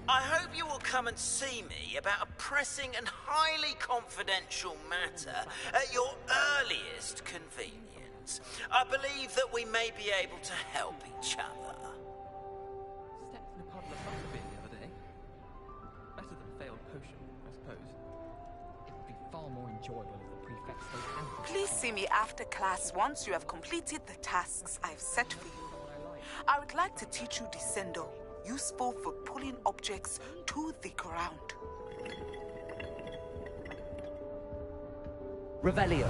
[SPEAKER 20] I hope you will come and see me about a pressing and highly confidential matter at your earliest convenience. I believe that we may be able to help each other.
[SPEAKER 12] Stepped in a puddle of butterbeer the other day. Better than a failed potion, I suppose. It would be far more enjoyable if the prefect stayed ample.
[SPEAKER 21] Please see me after class once you have completed the tasks I've set for you. I would like to teach you Descendo, useful for pulling objects to the ground.
[SPEAKER 16] Revelio.